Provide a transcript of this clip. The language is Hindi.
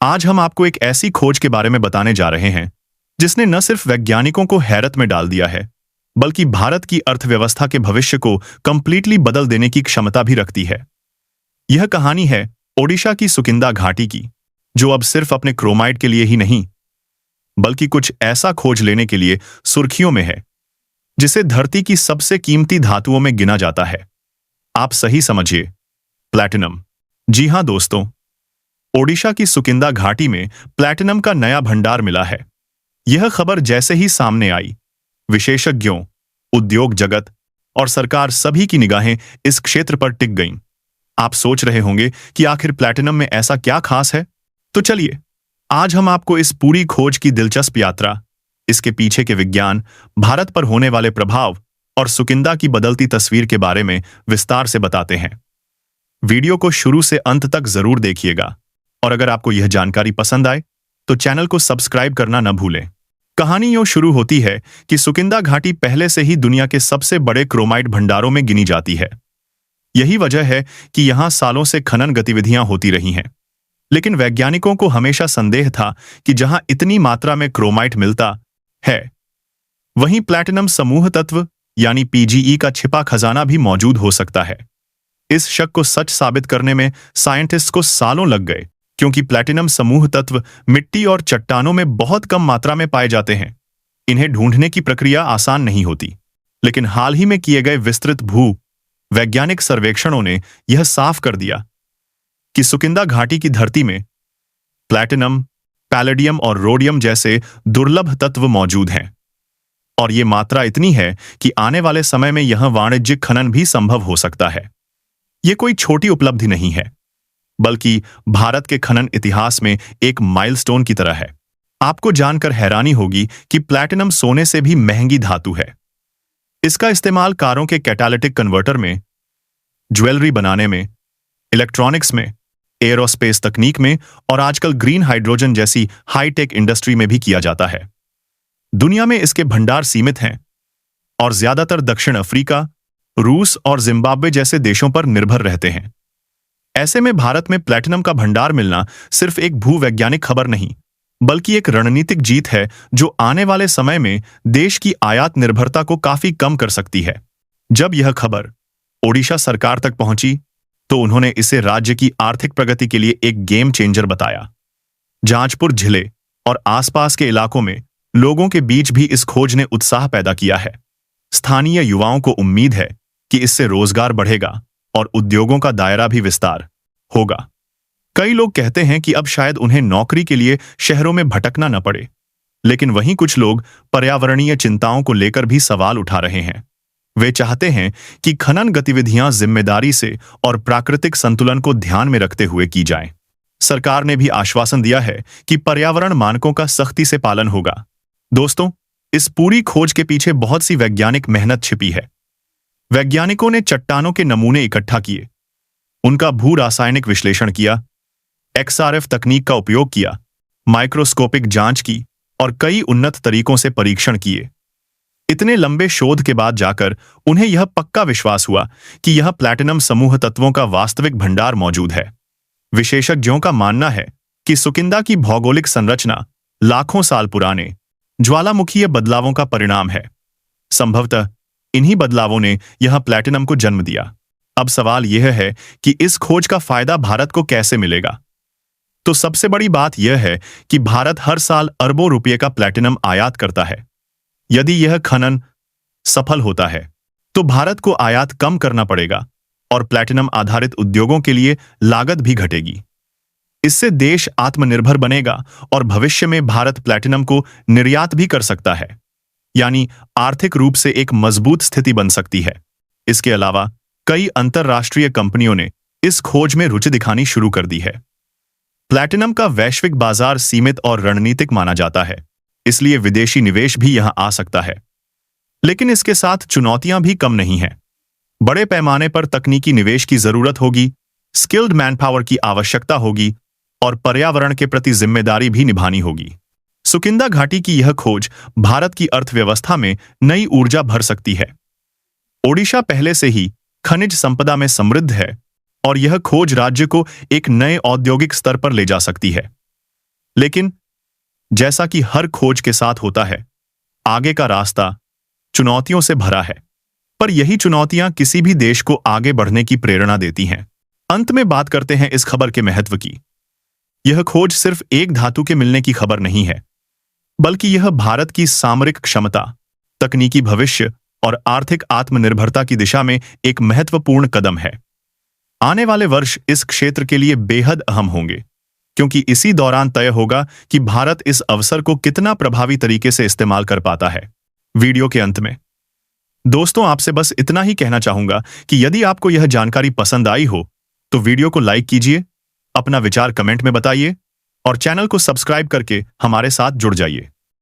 आज हम आपको एक ऐसी खोज के बारे में बताने जा रहे हैं जिसने न सिर्फ वैज्ञानिकों को हैरत में डाल दिया है, बल्कि भारत की अर्थव्यवस्था के भविष्य को कंप्लीटली बदल देने की क्षमता भी रखती है। यह कहानी है ओडिशा की सुकिंदा घाटी की, जो अब सिर्फ अपने क्रोमाइट के लिए ही नहीं, बल्कि कुछ ऐसा खोज लेने के लिए सुर्खियों में है जिसे धरती की सबसे कीमती धातुओं में गिना जाता है। आप सही समझिए, प्लैटिनम। जी हां दोस्तों, ओडिशा की सुकिंदा घाटी में प्लैटिनम का नया भंडार मिला है। यह खबर जैसे ही सामने आई, विशेषज्ञों, उद्योग जगत और सरकार सभी की निगाहें इस क्षेत्र पर टिक गईं। आप सोच रहे होंगे कि आखिर प्लैटिनम में ऐसा क्या खास है? तो चलिए, आज हम आपको इस पूरी खोज की दिलचस्प यात्रा, इसके पीछे के विज्ञान, भारत पर होने वाले प्रभाव और सुकिंदा की बदलती तस्वीर के बारे में विस्तार से बताते हैं। वीडियो को शुरू से अंत तक जरूर देखिएगा, और अगर आपको यह जानकारी पसंद आए तो चैनल को सब्सक्राइब करना न भूलें। कहानी यूं शुरू होती है कि सुकिंदा घाटी पहले से ही दुनिया के सबसे बड़े क्रोमाइट भंडारों में गिनी जाती है। यही वजह है कि यहां सालों से खनन गतिविधियां होती रही हैं। लेकिन वैज्ञानिकों को हमेशा संदेह था कि जहां इतनी मात्रा में क्रोमाइट मिलता है, वहीं प्लैटिनम समूह तत्व यानी पीजीई का छिपा खजाना भी मौजूद हो सकता है। इस शक को सच साबित करने में साइंटिस्ट को सालों लग गए, क्योंकि प्लैटिनम समूह तत्व मिट्टी और चट्टानों में बहुत कम मात्रा में पाए जाते हैं। इन्हें ढूंढने की प्रक्रिया आसान नहीं होती। लेकिन हाल ही में किए गए विस्तृत भू वैज्ञानिक सर्वेक्षणों ने यह साफ कर दिया कि सुकिंदा घाटी की धरती में प्लैटिनम, पैलेडियम और रोडियम जैसे दुर्लभ तत्व मौजूद हैं। और ये मात्रा इतनी है कि आने वाले समय में यह वाणिज्यिक खनन भी संभव हो सकता है। ये कोई छोटी उपलब्धि नहीं है, बल्कि भारत के खनन इतिहास में एक माइलस्टोन की तरह है। आपको जानकर हैरानी होगी कि प्लैटिनम सोने से भी महंगी धातु है। इसका इस्तेमाल कारों के कैटालिटिक कन्वर्टर में, ज्वेलरी बनाने में, इलेक्ट्रॉनिक्स में, एयरोस्पेस तकनीक में और आजकल ग्रीन हाइड्रोजन जैसी हाईटेक इंडस्ट्री में भी किया जाता है। दुनिया में इसके भंडार सीमित हैं और ज्यादातर दक्षिण अफ्रीका, रूस और जिम्बाब्वे जैसे देशों पर निर्भर रहते हैं। ऐसे में भारत में प्लैटिनम का भंडार मिलना सिर्फ एक भूवैज्ञानिक खबर नहीं, बल्कि एक रणनीतिक जीत है जो आने वाले समय में देश की आयात निर्भरता को काफी कम कर सकती है। जब यह खबर ओडिशा सरकार तक पहुंची, तो उन्होंने इसे राज्य की आर्थिक प्रगति के लिए एक गेम चेंजर बताया। जाजपुर जिले और आसपास के इलाकों में लोगों के बीच भी इस खोज ने उत्साह पैदा किया है। स्थानीय युवाओं को उम्मीद है कि इससे रोजगार बढ़ेगा और उद्योगों का दायरा भी विस्तार होगा। कई लोग कहते हैं कि अब शायद उन्हें नौकरी के लिए शहरों में भटकना न पड़े। लेकिन वहीं कुछ लोग पर्यावरणीय चिंताओं को लेकर भी सवाल उठा रहे हैं। वे चाहते हैं कि खनन गतिविधियां जिम्मेदारी से और प्राकृतिक संतुलन को ध्यान में रखते हुए की जाएं। सरकार ने भी आश्वासन दिया है कि पर्यावरण मानकों का सख्ती से पालन होगा। दोस्तों, इस पूरी खोज के पीछे बहुत सी वैज्ञानिक मेहनत छिपी है। वैज्ञानिकों ने चट्टानों के नमूने इकट्ठा किए, उनका भू रासायनिक विश्लेषण किया, एक्सआरएफ तकनीक का उपयोग किया, माइक्रोस्कोपिक जांच की और कई उन्नत तरीकों से परीक्षण किए। इतने लंबे शोध के बाद जाकर उन्हें यह पक्का विश्वास हुआ कि यह प्लैटिनम समूह तत्वों का वास्तविक भंडार मौजूद है। विशेषज्ञों का मानना है कि सुकिंदा की भौगोलिक संरचना लाखों साल पुराने ज्वालामुखीय बदलावों का परिणाम है। संभवतः इन्हीं बदलावों ने यह प्लैटिनम को जन्म दिया। अब सवाल यह है कि इस खोज का फायदा भारत को कैसे मिलेगा? तो सबसे बड़ी बात यह है कि भारत हर साल अरबों रुपये का प्लैटिनम आयात करता है। यदि यह खनन सफल होता है, तो भारत को आयात कम करना पड़ेगा और प्लैटिनम आधारित उद्योगों के लिए लागत भी घटेगी। इससे देश आत्मनिर्भर बनेगा और भविष्य में भारत प्लैटिनम को निर्यात भी कर सकता है, यानी आर्थिक रूप से एक मजबूत स्थिति बन सकती है। इसके अलावा कई अंतरराष्ट्रीय कंपनियों ने इस खोज में रुचि दिखानी शुरू कर दी है। प्लैटिनम का वैश्विक बाजार सीमित और रणनीतिक माना जाता है, इसलिए विदेशी निवेश भी यहां आ सकता है। लेकिन इसके साथ चुनौतियां भी कम नहीं हैं। बड़े पैमाने पर तकनीकी निवेश की जरूरत होगी, स्किल्ड मैनपावर की आवश्यकता होगी और पर्यावरण के प्रति जिम्मेदारी भी निभानी होगी। सुकिंदा घाटी की यह खोज भारत की अर्थव्यवस्था में नई ऊर्जा भर सकती है। ओडिशा पहले से ही खनिज संपदा में समृद्ध है और यह खोज राज्य को एक नए औद्योगिक स्तर पर ले जा सकती है। लेकिन जैसा कि हर खोज के साथ होता है, आगे का रास्ता चुनौतियों से भरा है। पर यही चुनौतियां किसी भी देश को आगे बढ़ने की प्रेरणा देती हैं। अंत में बात करते हैं इस खबर के महत्व की। यह खोज सिर्फ एक धातु के मिलने की खबर नहीं है, बल्कि यह भारत की सामरिक क्षमता, तकनीकी भविष्य और आर्थिक आत्मनिर्भरता की दिशा में एक महत्वपूर्ण कदम है। आने वाले वर्ष इस क्षेत्र के लिए बेहद अहम होंगे, क्योंकि इसी दौरान तय होगा कि भारत इस अवसर को कितना प्रभावी तरीके से इस्तेमाल कर पाता है। वीडियो के अंत में दोस्तों, आपसे बस इतना ही कहना चाहूंगा कि यदि आपको यह जानकारी पसंद आई हो तो वीडियो को लाइक कीजिए, अपना विचार कमेंट में बताइए और चैनल को सब्सक्राइब करके हमारे साथ जुड़ जाइए।